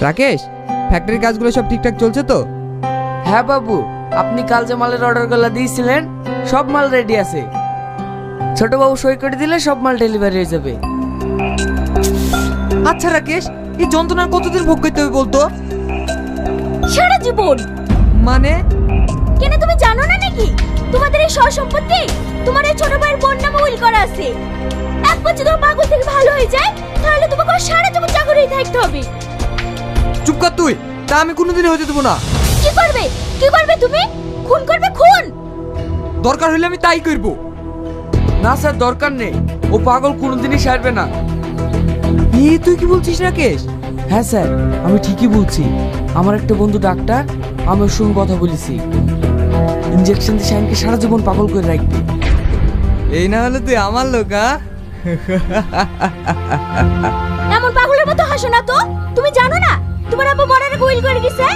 রাকেশ, ফ্যাক্টরির কাজগুলো সব ঠিকঠাক চলছে তো? হ্যাঁ বাবু, আপনি কাল যে মালের অর্ডারগুলো দিয়েছিলেন সব মাল রেডি আছে। ছোট বাবু সই করে দিলে সব মাল ডেলিভারি হয়ে যাবে। আচ্ছা রাকেশ, এই যন্ত্রণার কতদিন ভোগ করতে হবে বলতো? সারা জীবন। মানে? কেন তুমি জানো না নাকি তোমাদের এই সম্পত্তি তোমার এই ছোট ভাইয়ের বোন নামে উইল করা আছে। একবার যদি তোমার পাগল থেকে ভালো হয়ে যায় তাহলে তোমাকে আর সারা জীবন চাকরি থাকতে হবে। চুপ কর তুই, তা আমি কোনোদিনই হতে দেবো না। কি করবে? কি করবে তুমি? খুন করবে? খুন? দরকার হলে আমি তাই করব। না স্যার, দরকার নেই, ও পাগল কোনোদিনই সারবে না। তুই কি বলছিস রাকেশ? হ্যাঁ স্যার, আমি ঠিকই বলছি। আমার একটা বন্ধু ডাক্তার, আমি ওর সঙ্গে কথা বলেছি। ইঞ্জেকশন দিয়ে শাইনকে সারা জীবন পাগল করে রাখবে। এই না হলে তুই আমার লোক, হ্যাঁ? এমন পাগলের মতো হাসো না তো। তুমি জানো না তোমার আব্বু মরার আগে উইল করে গেছে,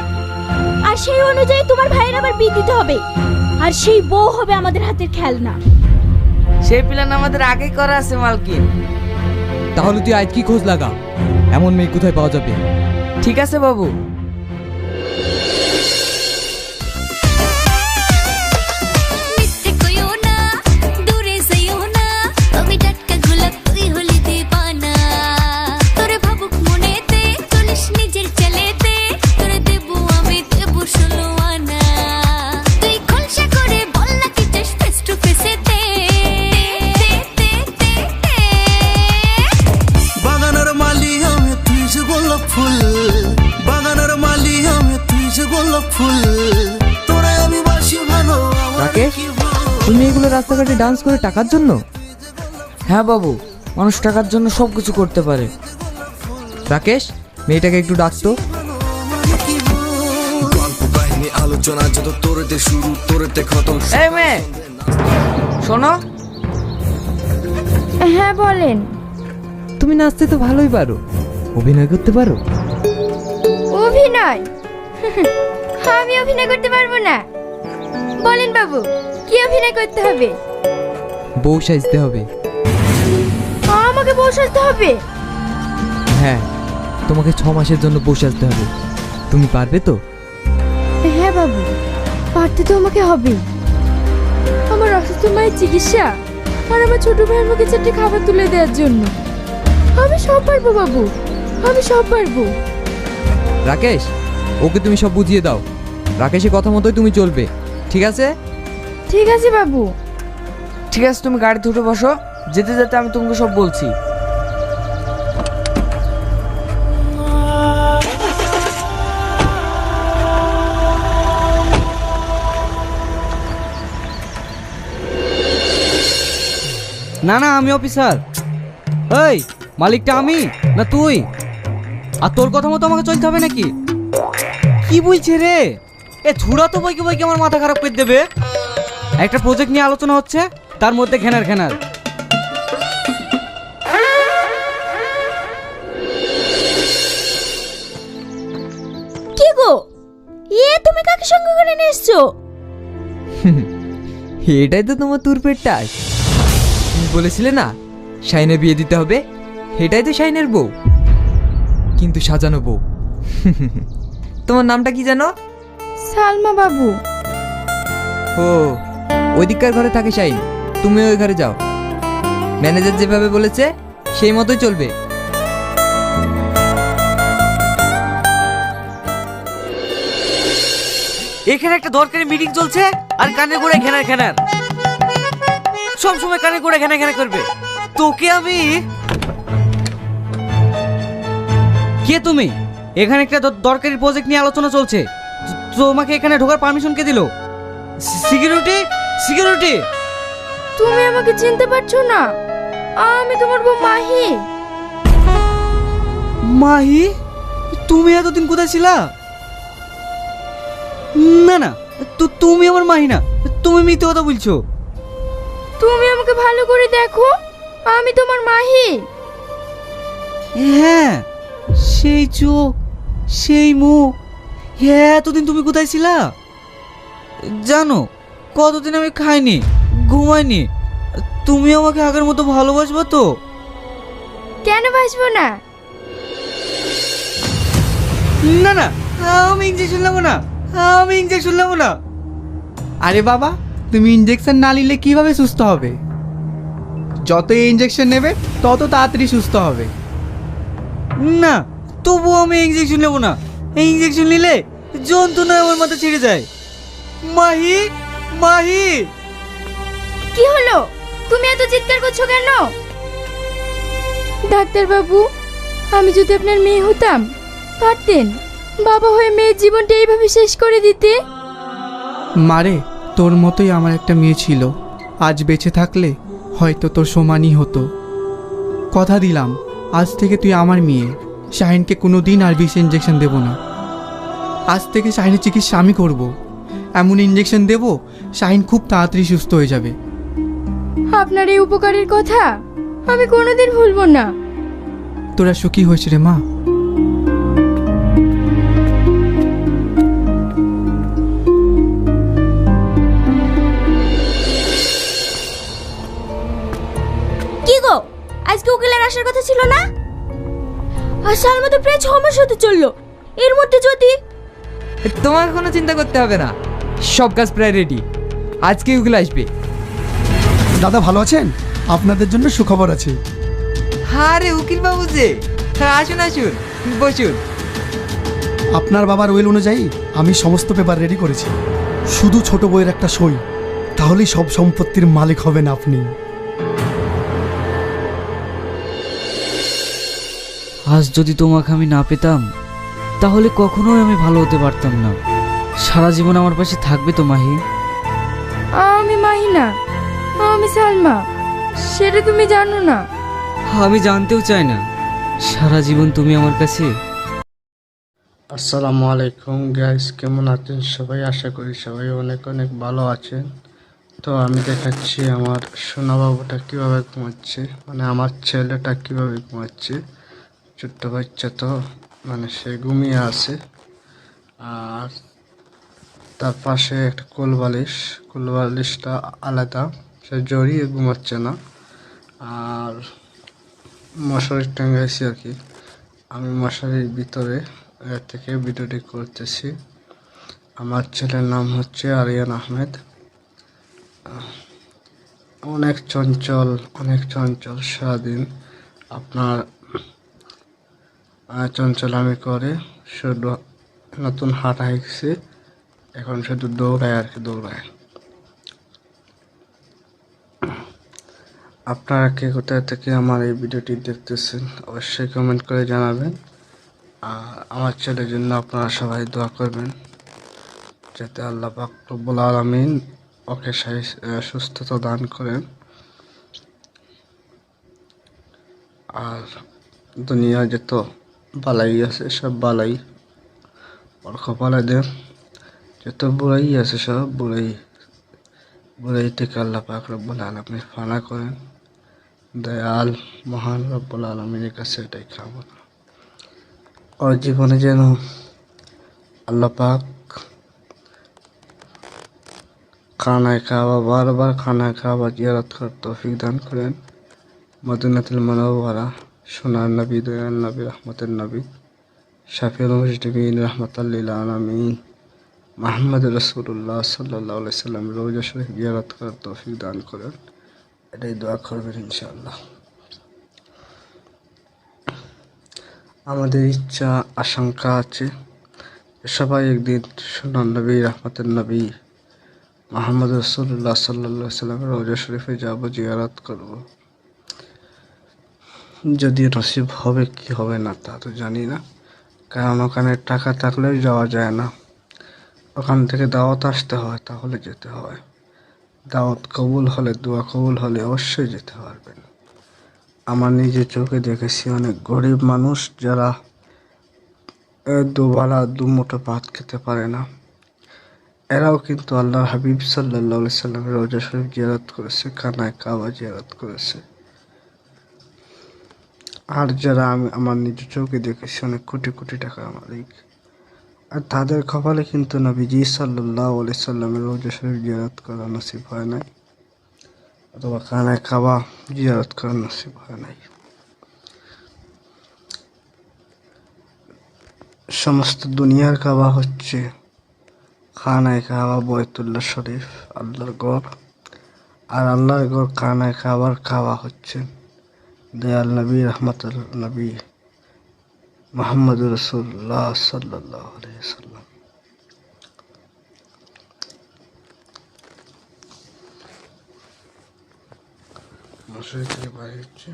আর সেই অনুযায়ী তোমার ভাইয়ের আবার বিয়ে দিতে হবে, আর সেই বউ হবে আমাদের হাতের খেলনা। সেই প্ল্যান আমাদের আগেই করা আছে মালকিন। তাহলে তুই আজ কি খোঁজ লাগা, এমন মেয়ে কোথায় পাওয়া যাবে? ঠিক আছে বাবু। রাকেশ, তুমি এগুলো রাস্তাঘাটে ডান্স করে টাকার জন্য? হ্যাঁ বাবু, মানুষ টাকার জন্য সব কিছু করতে পারে। রাকেশ, মেয়েটাকে একটু ডাকতো। আলোচনা যত তোরতে শুরু তোরতে খতম। এই মেয়ে, শোনো। হ্যাঁ বলেন। তুমি নাচতে তো ভালোই পারো, অভিনয় করতে পারো? অভিনয়? আমি অভিনয় করতে পারবো না। বলেন বাবু, কি অভিনয় করতে হবে? বউ সাজতে হবে। আমাকে বউ সাজতে হবে? হ্যাঁ, তোমাকে 6 মাসের জন্য বউ সাজতে হবে। তুমি পারবে তো? হ্যাঁ বাবু, পারতে তো আমাকে হবে। আমার অসুস্থ মায়ের চিকিৎসা আর আমার ছোট ভাইয়ের মুখে চারটে খাবার তুলে দেওয়ার জন্য আমি সব পারবো বাবু, আমি সব পারবো। রাকেশ, ওকে তুমি সব বুঝিয়ে দাও। রাকেশের কথা মতোই তুমি চলবে, ঠিক আছে? ঠিক আছে বাবু। ঠিক আছে, তুমি গাড়িতে উঠে বসো, যেতে যেতে আমি তোমাকে সব বলছি। না না, আমি অফিসার। এই, মালিকটা আমি না তুই? আর তোর কথা মতো আমাকে চলতে হবে নাকি? কি বলছে রে? এ ছুড়া তো বইকে বইকে আমার মাথা খারাপ করে দেবে। একটা প্রজেক্ট নিয়ে আলোচনা হচ্ছে, তার মধ্যে ঘেনার ঘেনার। কি গো, তুমি কাকে সঙ্গে করে নিয়ে এসছো? এটাই তো তোমার তুরপের টাস। তুমি বলেছিলে না শাইনের বিয়ে দিতে হবে, এটাই তো শাইনের বউ, কিন্তু সাজানো বউ। তোমার নামটা কি জানো? সালমা বাবু। ও, ওই দিককার ঘরে থাকে শাইন, তুমি ওই ঘরে যাও। ম্যানেজার যেভাবে বলেছে সেই মতোই চলবে। এখানে একটা দরকারি মিটিং চলছে আর কানে গোড়ায় ঘেনার ঘেনার। সব সময় কানে গোড়ায় ঘেনা ঘেনা করবে। তোকে আমি... কে তুমি? এখানে একটা দরকারি প্রজেক্ট নিয়ে আলোচনা চলছে, তোমাকে এখানে ঢোকার পারমিশন কে দিল? সিকিউরিটি? সিকিউরিটি? তুমি আমাকে চিনতে পারছো না? আমি তোমার বউ মাহি। মাহি? তুমি এতদিন কোথায় ছিলা? না না, তুমি আমার মাহি না, তুমি মিথ্যে কথা বলছো। তুমি আমাকে ভালো করে দেখো, আমি তোমার মাহি। হ্যাঁ, সেই চোখ, সেই মুখ। হ্যাঁ, এতদিন তুমি কোথায় ছিলা? জানো, কতদিন আমি খাইনি, ঘুমাইনি। তুমি আমাকে আগের মতো ভালোবাসবে তো? কেন বাসবো না? না না, আমি ইঞ্জেকশন নেবো না, আমি ইঞ্জেকশন নেবো না। আরে বাবা, তুমি ইঞ্জেকশন না নিলে কিভাবে সুস্থ হবে? যত ইঞ্জেকশন নেবে তত তাড়াতাড়ি সুস্থ হবে। না, তবুও আমি ইঞ্জেকশন নেবো না। এই ইঞ্জেকশন নিলে যন্ত্রণা আমার মাথা ছেড়ে যায়। মাহি, মাহি। কি হলো? তুমি এত চিৎকার করছো কেন? ডাক্তার বাবু, আমি যদি আপনার মেয়ে হতাম পারতেন বাবা হয়ে মেয়ের জীবনটা এইভাবে শেষ করে দিতে? মারে, তোর মতোই আমার একটা মেয়ে ছিল। আজ বেঁচে থাকলে হয়তো তোর সমানই হতো। কথা দিলাম, আজ থেকে তুই আমার মেয়ে। শাহিনকে কোনো দিন আর বিষ ইঞ্জেকশন দেবো না। আজ থেকে শাহিনের চিকিৎসা আমি করব। এমন ইঞ্জেকশন দেবো, শাহিন খুব তাড়াতাড়ি সুস্থ হয়ে যাবে। আপনার এই উপকারের কথা আমি কোনোদিন ভুলবো না। তোরা সুখী হয়েছে রে মা। কি গো, আজকে উকিলের আসার কথা ছিল না? আর সালমা তো প্রায় 6 মাস হতে চললো। এর মধ্যে যদি তোমাকে কোনো চিন্তা করতে হবে না, সব কাজ প্রায় রেডি। আজকে ওগুলো আসবে। দাদা ভালো আছেন? আপনাদের জন্য সুখবর আছে। আরে উকিল বাবু যে, আসুন আসুন, বসুন। আপনার বাবার উইল অনুযায়ী আমি সমস্ত পেপার রেডি করেছি। শুধু ছোট বইয়ের একটা সই, তাহলেই সব সম্পত্তির মালিক হবেন আপনি। আজ যদি তোমাকে আমি না পেতাম তাহলে কখনোই আমি ভালো হতে পারতাম না। সারা জীবন আমার পাশে থাকবে তো মাহি? আমি মাহিনা, আমি সালমা, সেটা তুমি জানো না। আমি জানতেও চাই না। সারা জীবন তুমি আমার কাছে। আসসালামু আলাইকুম গাইস, কেমন আছেন সবাই? আশা করি সবাই অনেক অনেক ভালো আছেন। তো আমি দেখাচ্ছি আমার সোনা বাবুটা কীভাবে ঘুমাচ্ছে, মানে আমার ছেলেটা কীভাবে ঘুমাচ্ছে। ছোট্ট বাচ্চা তো, মানে সে ঘুমিয়ে আছে। আর তার পাশে একটা কোলবালিশটা আলাদা, সে জড়িয়ে ঘুমাচ্ছে না। আর মশারি টাঙ্গাইছি আর কি, আমি মশারির ভিতরে থেকে ভিডিওটি করতেছি। আমার ছেলের নাম হচ্ছে আরিয়ান আহমেদ। অনেক চঞ্চল, সারাদিন আপনার চঞ্চলামি করে। শুধু নতুন হাঁটা শিখছে, এখন শুধু দৌড়ায় আর কি, দৌড়ায়। আপনারা কে কোথায় থেকে আমার এই ভিডিওটি দেখতেছেন অবশ্যই কমেন্ট করে জানাবেন। আর আমার ছেলের জন্য আপনারা সবাই দোয়া করবেন, যাতে আল্লাহ পাক রব্বুল আলামিন ওকে সুস্থতা দান করেন। আর দুনিয়া যত বালাই আছে সব বালাই ওর কপালে দেন। যত বুড়াই আছে সব বুড়াই থেকে আল্লাহ পাক রব্বুল আলামিন ফানা করেন। দয়াল মহান রব্বুল আলামিনের কাছে এটাই কামনা। ওর জীবনে যেন আল্লাহ পাক খানায় কাবা, বারবার খানায় কাবা জিয়ারত করার তৌফিক দান করেন। মদিনাতুল মুনাওয়ারা, সোনার নবী, দয়াল নবী, রহমতের নবী, শাফিউল মুজতাবিন, রাহমাতাল লিল আলামিন, মুহাম্মদ রাসূলুল্লাহ সাল্লাল্লাহু আলাইহি সাল্লাম রওজা শরীফ জিয়ারত করার তৌফিক দান করেন। এটাই দোয়া করবেন ইনশাআল্লাহ। আমাদের ইচ্ছা আশঙ্কা আছে সবাই একদিন সোনার নবী, রহমতের নবী, মুহাম্মদ রাসূলুল্লাহ সাল্লাল্লাহু আলাইহি সাল্লামের রওজা শরীফে যাব, জিয়ারত করব। যদি নসিব হবে কি হবে না তা তো জানি না, কারণ ওখানে টাকা থাকলেও যাওয়া যায় না। ওখান থেকে দাওয়াত আসতে হয়, তাহলে যেতে হয়। দাওয়াত কবুল হলে, দোয়া কবুল হলে অবশ্যই যেতে পারবেন। আমার নিজের চোখে দেখেছি অনেক গরিব মানুষ যারা দুবেলা দুমুঠো ভাত খেতে পারে না, এরাও কিন্তু আল্লাহর হাবিব সাল্লাল্লাহু আলাইহি সাল্লামের রওজা শরীফ জিয়ারত করেছে, খানায় কাবা জিয়ারত করেছে। আর যারা আমার নিজের চোখে দেখেছি অনেক কোটি কোটি টাকার মালিক, আর তাদের কপালে কিন্তু নবীজি সাল্লাল্লাহু আলাইহি সাল্লামের রওজা শরীফ জিয়ারত করা নসিব হয় নাই, অথবা খানায় কাবা জিয়ারত করা নসিব হয় নাই। সমস্ত দুনিয়ার কাবা হচ্ছে খানায় কাবা বয়তুল্লাহ শরীফ, আল্লাহর গড়। আর আল্লাহর গড় খানায় কাবার কাবা হচ্ছে দয়াল নবী রহমতুল নবী মোহাম্মদ রসুল্লাহ সাল্লাল্লাহু আলাইহি ওয়াসাল্লাম। মশারি থেকে বাইরে হচ্ছে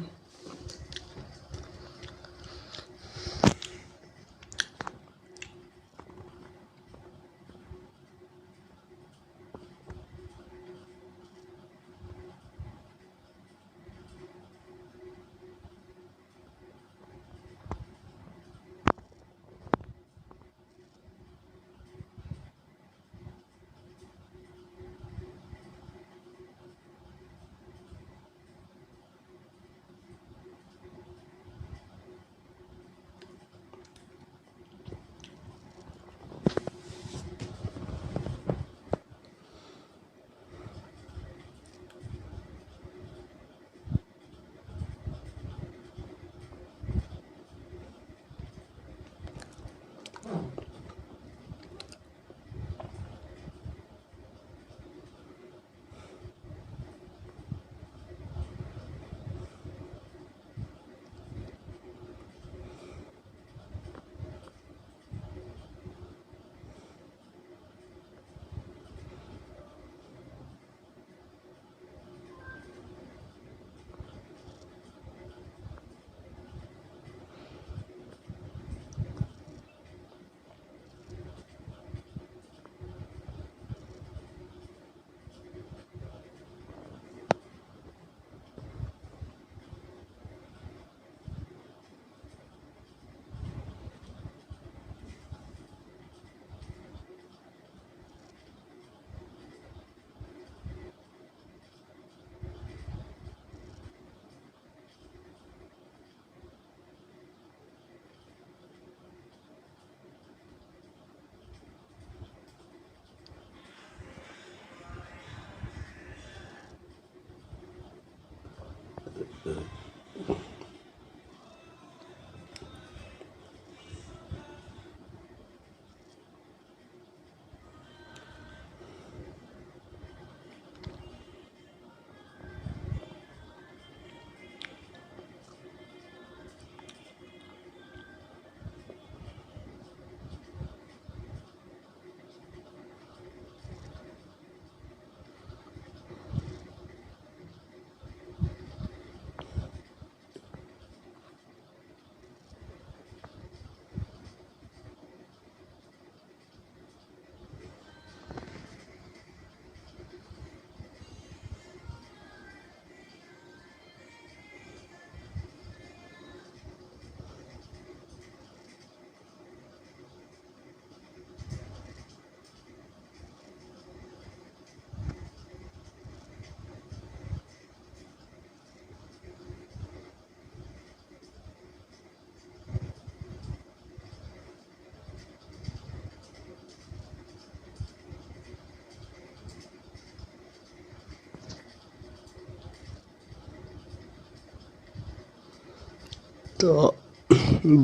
তো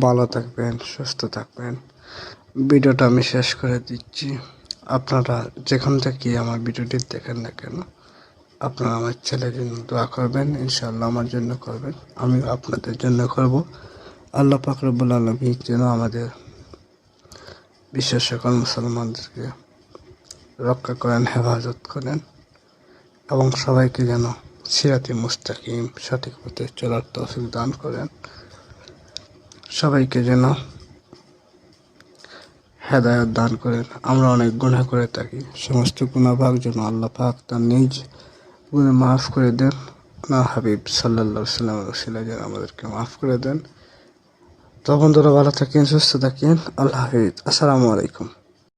ভালো থাকবেন, সুস্থ থাকবেন। ভিডিওটা আমি শেষ করে দিচ্ছি। আপনারা যেখান থেকে আমার ভিডিওটি দেখেন না কেন, আপনারা আমার ছেলের জন্য দোয়া করবেন, ইনশাআল্লাহ আমার জন্য করবেন, আমি আপনাদের জন্য করব। আল্লাহ পাক রব্বুল আলামিন যেন আমাদের বিশ্বের সকল মুসলমানদেরকে রক্ষা করেন, হেফাজত করেন এবং সবাইকে যেন সিরাতে মুস্তাকিম সঠিক পথে চলার তৌফিক দান করেন। সবাইকে যেন হেদায়েত দান করেন। আমরা অনেক গুনাহ করে থাকি, সমস্ত গুনাহ ভাগ যেন আল্লাহ পাক তার নিজ গুনাহ মাফ করে দেন। না হাবিব সাল্লাল্লাহু আলাইহি ওয়াসাল্লামের ওসিলায় যেন আমাদেরকে মাফ করে দেন। তো বন্ধুরা, ভালো থাকেন, সুস্থ থাকেন। আল্লাহ হাফিজ। আসসালামু আলাইকুম।